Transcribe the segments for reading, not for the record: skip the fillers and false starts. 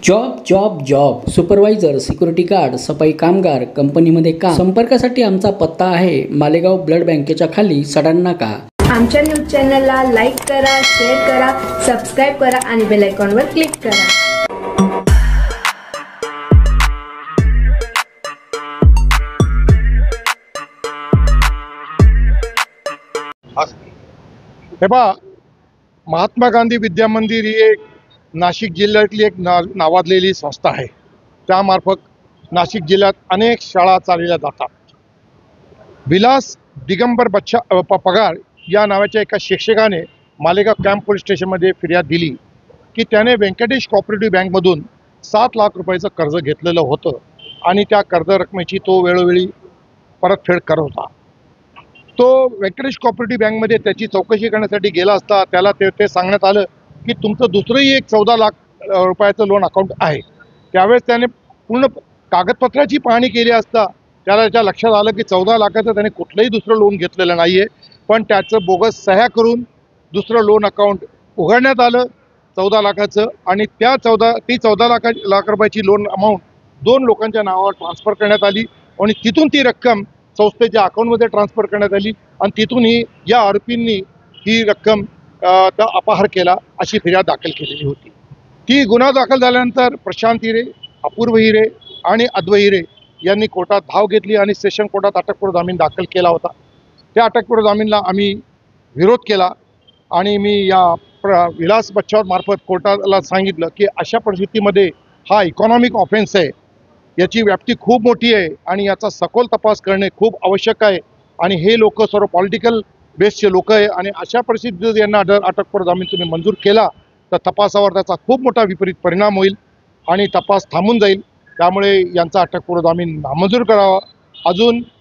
Job job job supervisor, security guard, सफाई कामगार, कंपनीमध्ये काम. संपर्कासाठी आमचा पत्ता आहे मालेगाव ब्लड बँकेच्या खाली सडाण नाका. आमच्या न्यूज चॅनलला लाईक करा, शेअर करा, सबस्क्राईब करा आणि बेल आयकॉनवर क्लिक करा. हे पहा, महात्मा गांधी विद्या मंदिर ही एक नाशिक जिल्ह्यातली एक नावाजलेली संस्था आहे. त्यामार्फत नाशिक जिल्ह्यात अनेक शाळा चालवल्या जातात. विलास दिगंबर पगार या नावाच्या एका शिक्षकाने मालेगाव कॅम्प पोलीस स्टेशनमध्ये फिर्याद दिली की त्याने व्यंकटेश कोऑपरेटिव्ह बँकमधून 7 लाख रुपयाचं कर्ज घेतलेलं होतं आणि त्या कर्ज रकमेची तो वेळोवेळी परतफेड करत होता. तो व्यंकटेश कोऑपरेटिव्ह बँकमध्ये त्याची चौकशी करण्यासाठी गेला असता त्याला ते सांगण्यात आलं की तुमचं दुसरंही एक 14 लाख रुपयाचं लोन अकाउंट आहे. त्यावेळेस त्याने पूर्ण कागदपत्राची पाहणी केली असता त्याच्या लक्षात आलं की 14 लाखाचं त्याने कुठलंही दुसरं लोन घेतलेलं नाही आहे, पण त्याचं बोगस सह्या करून दुसरं लोन अकाउंट उघडण्यात आलं 14 लाखाचं आणि ती 14 लाख रुपयाची लोन अमाऊंट 2 लोकांच्या नावावर ट्रान्सफर करण्यात आली आणि तिथून ती रक्कम संस्थेच्या अकाउंटमध्ये ट्रान्सफर करण्यात आली आणि तिथूनही या आरोपींनी ही रक्कम अपहार केला अशी फिर्याद दाखल केलेली होती. ती गुन्हा दाखल झाल्यानंतर प्रशांत हिरे, अपूर्व हिरे आणि अद्वै हिरे यांनी कोर्टात धाव घेतली आणि सेशन कोर्टात अटकपूर्व जामीन दाखल केला होता. त्या अटकपूर्व जामीनला आम्ही विरोध केला आणि मी या विलास बच्छाव मार्फत कोर्टाला सांगितलं की अशा परिस्थितीमध्ये हा इकॉनॉमिक ऑफेन्स आहे, याची व्याप्ती खूप मोठी आहे आणि याचा सखोल तपास करणे खूप आवश्यक आहे आणि हे लोक सर्व पॉलिटिकल बेसचे लोक आहे आणि अशा परिस्थितीत यांना अटकपूर्व जामीन तुम्ही मंजूर केला तर तपासावर त्याचा खूप मोठा विपरीत परिणाम होईल आणि तपास थांबून जाईल. त्यामुळे यांचा अटकपूर्व जामीन नामंजूर करावा.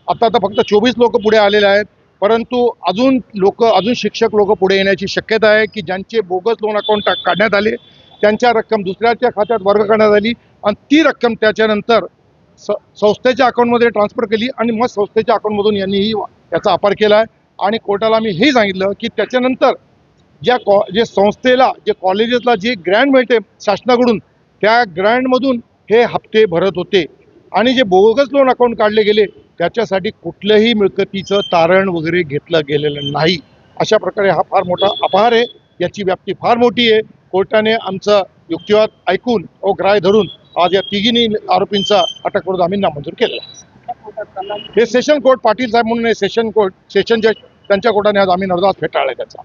आता तर फक्त 24 लोक पुढे आलेले आहेत, परंतु अजून शिक्षक लोक पुढे येण्याची शक्यता आहे की ज्यांचे बोगस लोन अकाउंट काढण्यात आले त्यांच्या रक्कम दुसऱ्याच्या खात्यात वर्ग करण्यात आली आणि ती रक्कम त्याच्यानंतर संस्थेच्या अकाउंटमध्ये ट्रान्सफर केली आणि मग संस्थेच्या अकाउंटमधून यांनीही याचा अपार केला आहे. आणि कोर्टाला मी हे सांगितलं की त्याच्यानंतर जे संस्थेला जे कॉलेजेसला जे ग्रँट मिळते शासनाकडून त्या ग्रँटमधून हे हप्ते भरत होते आणि जे बोगस लोन अकाउंट काढले गेले त्याच्यासाठी कुठल्याही मिळकतीचं तारण वगैरे घेतलं गेलेलं नाही. अशा प्रकारे हा फार मोठा अपहार आहे, याची व्याप्ती फार मोठी आहे. कोर्टाने आमचा युक्तिवाद ऐकून ग्राह्य धरून आज या तिघींनी आरोपींचा अटकपूर्व जामीन नामंजूर केलेला. हे सेशन कोर्ट पाटील साहेब म्हणून सेशन जज त्यांच्या कोर्टाने हा जामीन अर्ज फेटाळला त्याचा.